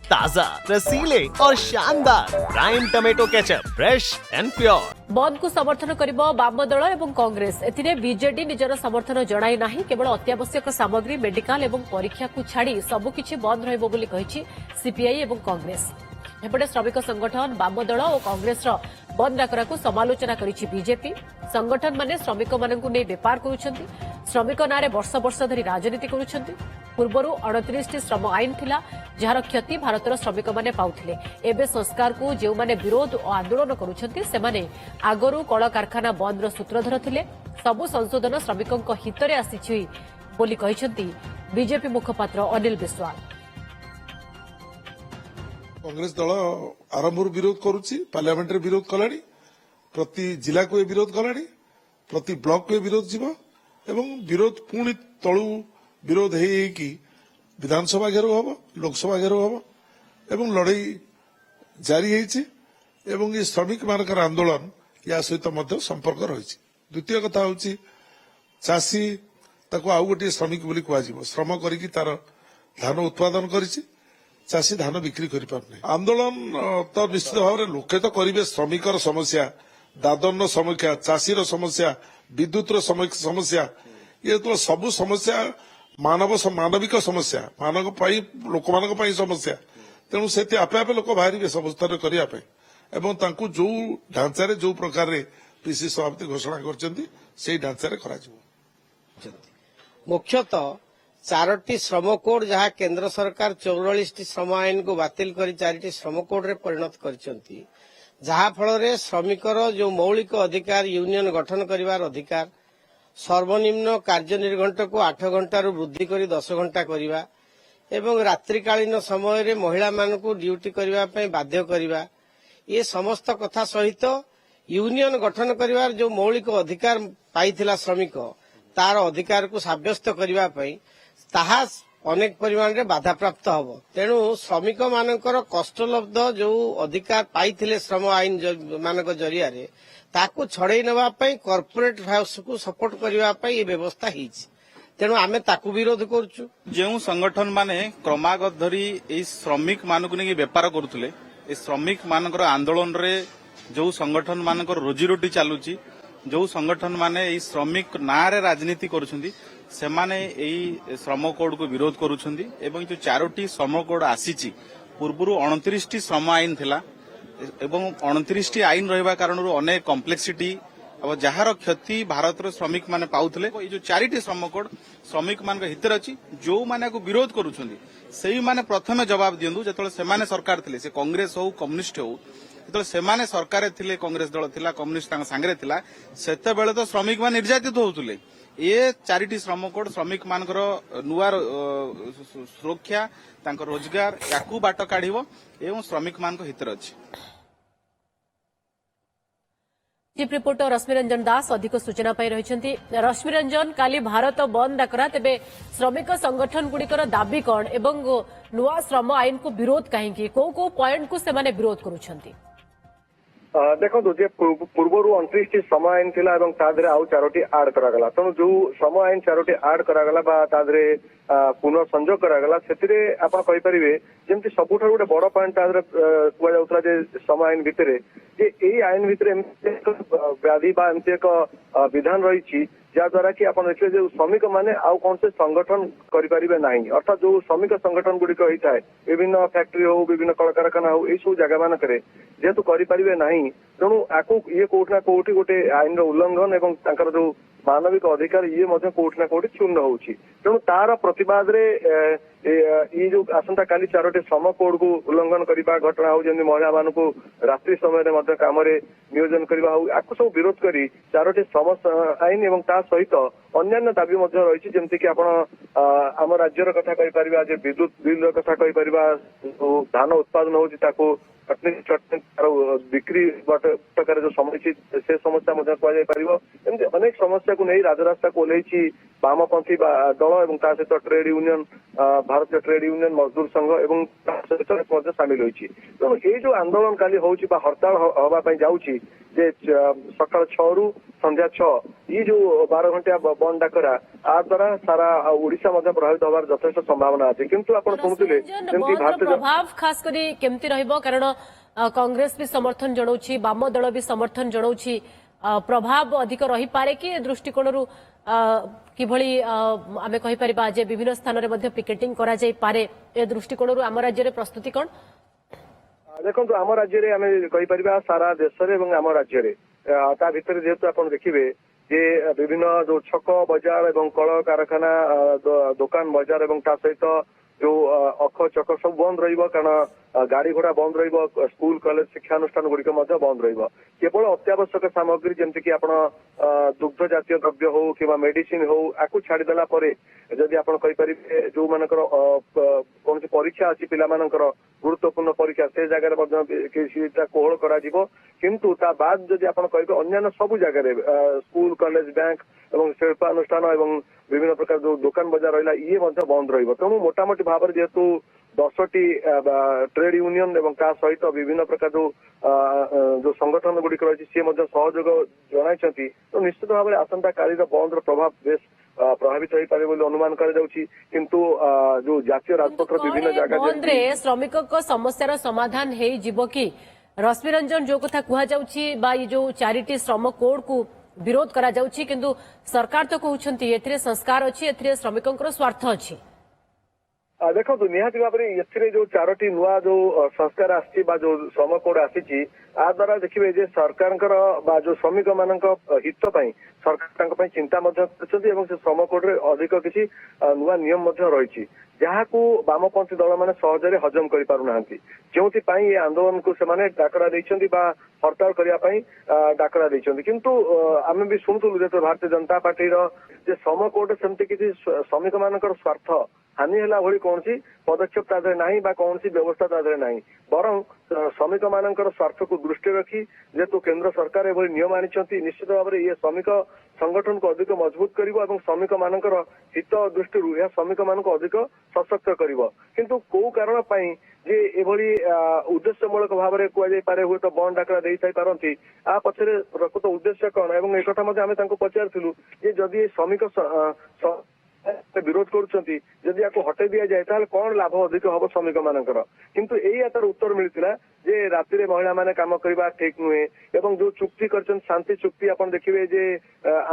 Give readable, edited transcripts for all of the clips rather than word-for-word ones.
ताजा, रसीले और शानदार prime tomato ketchup, fresh and pure. बंद को समर्थन करिबो बाम दल एवं कांग्रेस। एथिरे बीजेडी निजर समर्थन जणाई नाही। केवल अत्यावश्यक सामग्री, मेडिकल एवं परीक्षा को छाड़ी सबकिछि बंद रहइबो बोली कहिछि सीपीआई एवं कांग्रेस। एपटे श्रमिक संगठन बाम दल और कांग्रेस बंद डाकरा को समालोचना करिछि बीजेपी। संगठन माने श्रमिक मानकु नै बेपार करूछन्ति, श्रमिक नारे वर्ष वर्ष धरी राजनीति करूछन्ति। पूर्वरु 38 श्रम आईन थिला, जहार क्षति भारतर श्रमिक माने पाउथिले। एबे संस्कार को जेउ माने विरोध और आंदोलन करूछन्ति सेमाने आगरु कल कारखाना बंदर सूत्रधर थिले। सबु संशोधन श्रमिकक हितरे आसिछि बोली कहिसन्ति बीजेपी मुखपात्र अनिल विश्वाल। कांग्रेस दल आरंभ विरोध करुच्ची, पार्लियामेंट रे विरोध कलानी, प्रति जिला को विरोध कलानी, प्रति ब्लॉक को विरोध जीव एवं विरोध पुणी तलु विरोध कि विधानसभा घेराव हम, लोकसभा घेराव हम एवं लड़ाई जारी एवं ये श्रमिक मानकर आंदोलन या सहित मध्य संपर्क रही। द्वितीय कथा हूँ चाषी ताको आउ गोटे श्रमिक बोली कह श्रम करी तार धान उत्पादन करिछि, चाषी धान बिक्री कर पारना। आंदोलन तो निश्चित भाव में लोके तो करेंगे श्रमिकर समस्या, दादन समस्या, चाषीर समस्या, विद्युतर समस्या, ये तो सबु समस्या मानविक समस्या, लोक मान समस्या। तेणु से आपे आपे लोक बाहर सब स्तर करने जो ढांचा जो प्रकार पीसी सभापति घोषणा कर ढांचा करा। मुख्यतः 4टी श्रम कोड जहां केंद्र सरकार 44टी श्रम आईन को बातिल कर 4टी श्रम कोड रे परिणत करछंती, जहां फल रे श्रमिकर जो मौलिक अधिकार यूनियन गठन करिवार अधिकार, सर्वनिम्न कार्य निर्घंट को 8 घंटा वृद्धि कर 10 घंटा करिवा एवं रात्रिकालीन समय रे महिला मान को ड्यूटी करिवा पई बाध्य करिवा, ये समस्त कथा सहित यूनियन गठन करिवार जो मौलिक अधिकार पाइथिला श्रमिक तार अधिकार को साब्यस्त करिवा पई ताहा अनेक परिमाण रे बाधा प्राप्त हबो। तेणु श्रमिक मानकर कष्टलब्ध जो अधिकार पाइथिले श्रम आईन मानक जरिया रे ताकू छड़े नवा पई कॉर्पोरेट हाउस को सपोर्ट करबा पई ये व्यवस्था हिच। तेणु आमे ताकू विरोध करछु। जो संगठन माने क्रमागत धरी ए श्रमिक मानकु नै व्यापार करूथले, ए श्रमिक मानकर आंदोलन रे जो संगठन मानकर रोजी रोटी चालुची, जो संगठन माने ए श्रमिक नारे राजनीति करूछंती सेमाने एई श्रम कोड को विरोध करूछंती। एवं जो 4टी श्रम कोड आसीची, पूर्वरु 29टी श्रम आईन थिला एवं 29टी आईन रहबा कारणरु अनेक कॉम्प्लेक्सिटी अब जहार क्षति भारतर श्रमिक माने पाउथले। ए जो 4टी श्रम कोड श्रमिक मान हितर अछि, जो माने को विरोध करूछंती सेही माने प्रथमे जवाब दियंदु। जेतले सेमाने सरकार थिले, से कांग्रेस हो कम्युनिस्ट हो, जेतले सेमाने सरकार थिले, कांग्रेस दल थिला, कम्युनिस्ट तांग सांगरे थिला, सेते बेले तो श्रमिक मान निर्यातित होउथले। ये 4टी श्रम कोड श्रमिक मानकर नुआ सुरक्षा, तांकर रोजगार याकू बाट काढिबो एवं श्रमिक मान हितर अछि। चीफ रिपोर्टर रश्मिरंजन दास अधिक सूचना पाई रहिछंती। रश्मिरंजन, काली भारत बंद डाकरा, तेबे श्रमिक संगठन गुड़िकर दाबी कौन एवं नुआ श्रम आईन को विरोध कहीं को पॉइंट को सेमाने विरोध करूछंती? देखो जे पूर्वर 29टी श्रम आईन थिला एवं तादरे आउ 4टी आड करागला। तेणु जो श्रम आईन 4टी आड करागला बा तादरे पुनर्संयोग करागला, सेतिरे आपण कहि परिबे जेमति सबुठार गोटे बड़ पॉइंट तादरे कुआ जाउतला जे श्रम आईन भितरे जे एई आईन भितरे व्याधि बा एमति एक विधान रही जहाद्वारा कि आप देखिए जो श्रमिक माने आउ कौन से संगठन करें ना, अर्थात जो श्रमिक संगठन गुड़िक होता है विभिन्न फैक्ट्री हो, विभिन्न कल कारखाना हो, यही सब जगह मानक जेहेतु करें ना, तेणु आपको ये कोठना कोठी गोटे आईन उल्लंघन एवं तांकर जो मानविक अधिकार ये कोठना कोठी क्षुण्ण होउछि। तेणु तार प्रतिवाद रे ये जो आसंता काली 4टी श्रम कोड को उल्लंघन करने घटना हो, जमी महिला मान को रात्रि समय काम नियोजन करने हो, आपको सब विरोध करी 4टी श्रम आईन एवं ता सहित अन्य दाबी रही जमती कि आम राज्यर कथा कहीपर, विद्युत बिल कथा कहीपर, धान उत्पादन हो बिक्री प्रकार जो समस्या से समस्या कहुपर, अनेक समस्या को नहीं राजरास्ता को ओह्लैछि वामपंथी दल एवं ता सहित ट्रेड यूनियन, भारतीय ट्रेड यूनियन, मजदूर संघ एवं ମଧ୍ୟ ସାମିଲ ହୋଇଛି। ତେଣୁ ଏଇ ଯୋଉ ଆନ୍ଦୋଳନ କାଲି ହଉଛି ବା ହରତାଳ ହବା ପାଇଁ ଯାଉଛି ଯେ ସକାଳ 6 ରୁ ସନ୍ଧ୍ୟା 6 ଏଇ ଯୋଉ 12 ଘଣ୍ଟିଆ ବନ୍ଦ ଡାକରା ଆ ଦ୍ୱାରା ସାରା ଓଡିଶା ମଧ୍ୟ ପ୍ରଭାବିତ ହବାର ଯଥେଷ୍ଟ ସମ୍ଭାବନା ଅଛି। କିନ୍ତୁ ଆପଣ ଶୁଣୁଥିଲେ ଯେମିତି ଭାରତୀୟ ପ୍ରଭାବ ଖାସ କରି କେମିତି ରହିବ, କାରଣ କଂଗ୍ରେସ ବି ସମର୍ଥନ ଜଣାଉଛି, ବାମ ଦଳ ବି ସମର୍ଥନ ଜଣାଉଛି, ପ୍ରଭାବ ଅଧିକ ରହିପାରେ କି ଦୃଷ୍ଟିକୋଣରୁ କିଭଳି ଆମେ କହିପାରିବା ଯେ ବିଭିନ୍ନ ସ୍ଥାନରେ ମଧ୍ୟ ପିକେଟିଂ କରାଯାଇପାରେ, ଏ ଦୃଷ୍ଟିକୋଣରୁ ଆମ ରାଜ୍ୟରେ ପ୍ରସ୍ତୁତି କ'ଣ? ଦେଖନ୍ତୁ ଆମ ରାଜ୍ୟରେ ଆମେ କହିପାରିବା ସାରା ଦେଶରେ ଏବଂ ଆମ ରାଜ୍ୟରେ ତା ଭିତରେ ଯେହେତୁ ଆପଣ ଦେଖିବେ ଯେ ବିଭିନ୍ନ ଯୋଉ ଛକ ବଜାର ଏବଂ କଳ କାରଖାନା ଦୋକାନ ବଜାର ଏବଂ ତା ସହିତ ଯୋଉ ଅଖ ଚକ ସବୁ ବନ୍ଦ ରହିବ, କାରଣ ଗାଡି ଘୋଡା ବନ୍ଦ ରହିବ, ସ୍କୁଲ କଲେଜ ଶିକ୍ଷାନୁଷ୍ଠାନ ଗୁଡିକ ମଧ୍ୟ ବନ୍ଦ ରହିବ। କେବଳ ଅତ୍ୟାବଶ୍ୟକ ସାମଗ୍ରୀ ଯେମିତିକି ଆପଣ ଦୁଗ୍ଧ ଜାତୀୟ ଦ୍ରବ୍ୟ ହଉ କିମ୍ବା ମେଡିସିନ ହଉ ଆକୁ ଛାଡିଦେଲା ପରେ ଯଦି ଆପଣ କହିପାରିବେ ଯୋଉମାନଙ୍କର କୌଣସି ପରୀକ୍ଷା ଅଛି ପିଲାମାନଙ୍କର ଗୁରୁତ୍ୱପୂର୍ଣ୍ଣ ପରୀକ୍ଷା ସେ ଜାଗାରେ ମଧ୍ୟ କିଛିଟା କୋହଳ କରାଯିବ। କିନ୍ତୁ ତା ବାଦ ଯଦି ଆପଣ କହିବେ ଅନ୍ୟାନ୍ୟ ସବୁ ଜାଗାରେ ସ୍କୁଲ କଲେଜ ବ୍ୟାଙ୍କ ଏବଂ ଶିଳ୍ପାନୁଷ୍ଠାନ ଏବଂ ବିଭିନ୍ନ ପ୍ରକାର ଯୋଉ ଦୋକାନ ବଜାର ରହିଲା ଇଏ ମଧ୍ୟ ବନ୍ଦ ରହିବ। ତେଣୁ ମୋଟାମୋଟି ଭାବରେ ଯେହେତୁ 10ଟି ଟ୍ରେଡ ୟୁନିୟନ ଏବଂ ତା ସହିତ ବିଭିନ୍ନ ପ୍ରକାର ଯୋଉ ସଂଗଠନ ଗୁଡିକ ରହିଛି ସିଏ ମଧ୍ୟ ସହଯୋଗ ଜଣାଇଛନ୍ତି। ତ ନିଶ୍ଚିତ ଭାବରେ ଆସନ୍ତା କାଲିର ବନ୍ଦର ପ୍ରଭାବ ବେଶ ପ୍ରଭାବିତ ହେଇପାରେ ବୋଲି ଅନୁମାନ କରାଯାଉଛି। କିନ୍ତୁ ଯୋଉ ଜାତୀୟ ରାଜପଥର ବିଭିନ୍ନ ଜାଗା ବନ୍ଦରେ ଶ୍ରମିକଙ୍କ ସମସ୍ୟାର ସମାଧାନ ହେଇଯିବ କି? ରଶ୍ମି ରଞ୍ଜନ ଯୋଉ କଥା କୁହାଯାଉଛି ବା ଏ ଯୋଉ 4ଟି ଶ୍ରମ କୋଡକୁ ବିରୋଧ କରାଯାଉଛି, କିନ୍ତୁ ସରକାର ତ କହୁଛନ୍ତି ଏଥିରେ ସଂସ୍କାର ଅଛି, ଏଥିରେ ଶ୍ରମିକଙ୍କର ସ୍ୱାର୍ଥ ଅଛି। ଦେଖନ୍ତୁ ନିହାତି ଭାବରେ ଏଥିରେ ଯୋଉ 4ଟି ନୂଆ ଯୋଉ ସଂସ୍କାର ଆସିଛି ବା ଯୋଉ ଶ୍ରମ କୋଡ ଆସିଛି ଆ ଦ୍ୱାରା ଦେଖିବେ ଯେ ସରକାରଙ୍କର ବା ଯୋଉ ଶ୍ରମିକ ମାନଙ୍କ ହିତ ପାଇଁ ସରକାର ତାଙ୍କ ପାଇଁ ଚିନ୍ତା ମଧ୍ୟ କରିଛନ୍ତି ଏବଂ ସେ ଶ୍ରମ କୋଡରେ ଅଧିକ କିଛି ନୂଆ ନିୟମ ମଧ୍ୟ ରହିଛି ଯାହାକୁ ବାମପନ୍ଥୀ ଦଳମାନେ ସହଜରେ ହଜମ କରିପାରୁନାହାନ୍ତି, ଯେଉଁଥିପାଇଁ ଏ ଆନ୍ଦୋଳନକୁ ସେମାନେ ଡାକରା ଦେଇଛନ୍ତି ବା ହରତାଳ କରିବା ପାଇଁ ଡାକରା ଦେଇଛନ୍ତି। କିନ୍ତୁ ଆମେ ବି ଶୁଣୁଥିଲୁ ଯେହେତୁ ଭାରତୀୟ ଜନତା ପାର୍ଟିର ଯେ ଶ୍ରମ କୋଡରେ ସେମିତି କିଛି ଶ୍ରମିକ ମାନଙ୍କର ସ୍ୱାର୍ଥ ହାନି ହେଲା ଭଳି କୌଣସି ପଦକ୍ଷେପ ତା ଦେହରେ ନାହିଁ ବା କୌଣସି ବ୍ୟବସ୍ଥା ତା ଦେହରେ ନାହିଁ। ବରଂ ଶ୍ରମିକ ମାନଙ୍କର ସ୍ୱାର୍ଥକୁ ଦୃଷ୍ଟିରେ ରଖି ଯେହେତୁ କେନ୍ଦ୍ର ସରକାର ଏଭଳି ନିୟମ ଆଣିଛନ୍ତି ନିଶ୍ଚିତ ଭାବରେ ଇଏ ଶ୍ରମିକ ସଂଗଠନକୁ ଅଧିକ ମଜବୁତ କରିବ ଏବଂ ଶ୍ରମିକ ମାନଙ୍କର ହିତ ଦୃଷ୍ଟିରୁ ଏହା ଶ୍ରମିକ ମାନଙ୍କୁ ଅଧିକ ସଶକ୍ତ କରିବ। କିନ୍ତୁ କୋଉ କାରଣ ପାଇଁ ଯେ ଏଭଳି ଉଦ୍ଦେଶ୍ୟମୂଳକ ଭାବରେ କୁହାଯାଇପାରେ ହୁଏତ ବନ୍ଦ ଡାକରା ଦେଇଥାଇ ପାରନ୍ତି, ଆ ପଛରେ ପ୍ରକୃତ ଉଦ୍ଦେଶ୍ୟ କଣ ଏବଂ ଏକଥା ମଧ୍ୟ ଆମେ ତାଙ୍କୁ ପଚାରିଥିଲୁ ଯେ ଯଦି ଶ୍ରମିକ ବିରୋଧ କରୁଛନ୍ତି ଯଦି ୟାକୁ ହଟେଇ ଦିଆଯାଏ ତାହେଲେ କଣ ଲାଭ ଅଧିକ ହବ ଶ୍ରମିକ ମାନଙ୍କର। କିନ୍ତୁ ଏଇଆ ତାର ଉତ୍ତର ମିଳିଥିଲା ଯେ ରାତିରେ ମହିଳା ମାନେ କାମ କରିବା ଠିକ ନୁହେଁ ଏବଂ ଯୋଉ ଚୁକ୍ତି କରିଛନ୍ତି ଶାନ୍ତି ଚୁକ୍ତି ଆପଣ ଦେଖିବେ ଯେ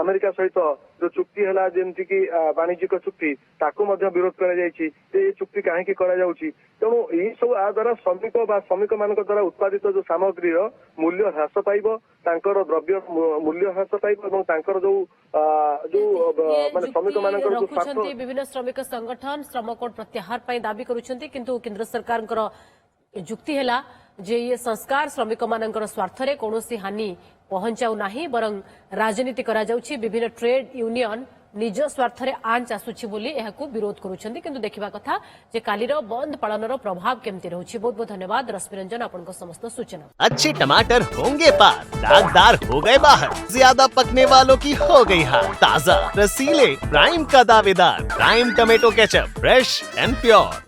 ଆମେରିକା ସହିତ ଯୋଉ ଚୁକ୍ତି ହେଲା ଯେମିତି କି ବାଣିଜ୍ୟିକ ଚୁକ୍ତି ତାକୁ ମଧ୍ୟ ବିରୋଧ କରାଯାଇଛି ଯେ ଏ ଚୁକ୍ତି କାହିଁକି କରାଯାଉଛି। ତେଣୁ ଏଇ ସବୁ ଆ ଦ୍ୱାରା ଶ୍ରମିକ ବା ଶ୍ରମିକ ମାନଙ୍କ ଦ୍ୱାରା ଉତ୍ପାଦିତ ଯୋଉ ସାମଗ୍ରୀର ମୂଲ୍ୟ ହ୍ରାସ ପାଇବ, ତାଙ୍କର ଦ୍ରବ୍ୟ ମୂଲ୍ୟ ହ୍ରାସ ପାଇବ ଏବଂ ତାଙ୍କର ଯୋଉ ମାନେ ଶ୍ରମିକ ମାନଙ୍କର ଯୋଉ ବିଭିନ୍ନ ଶ୍ରମିକ ସଂଗଠନ ଶ୍ରମ କୋଡ ପ୍ରତ୍ୟାହାର ପାଇଁ ଦାବି କରୁଛନ୍ତି, କିନ୍ତୁ କେନ୍ଦ୍ର ସରକାରଙ୍କର ଯୁକ୍ତି ହେଲା ଯେ ଇଏ ସଂସ୍କାର ଶ୍ରମିକ ମାନଙ୍କର ସ୍ୱାର୍ଥରେ କୌଣସି ହାନି ପହଞ୍ଚାଉ ନାହିଁ, ବରଂ ରାଜନୀତି କରାଯାଉଛି। ବିଭିନ୍ନ ଟ୍ରେଡ ୟୁନିୟନ ନିଜ ସ୍ୱାର୍ଥରେ ଆଞ୍ଚ ଆସୁଛି ବୋଲି ଏହାକୁ ବିରୋଧ କରୁଛନ୍ତି। କିନ୍ତୁ ଦେଖିବା କଥା ଯେ କାଲିର ବନ୍ଦ ପାଳନର ପ୍ରଭାବ କେମିତି ରହୁଛି। ବହୁତ ବହୁତ ଧନ୍ୟବାଦ ରଶ୍ମି ରଞ୍ଜନ ଆପଣଙ୍କ ସମସ୍ତ सूचना। अच्छे टमाटर होंगे पार, दागदार हो गए बाहर, ज्यादा पकने वालों की हो गई हार, ताजा रसीले प्राइम का दावेदार prime tomato ketchup, fresh and pure.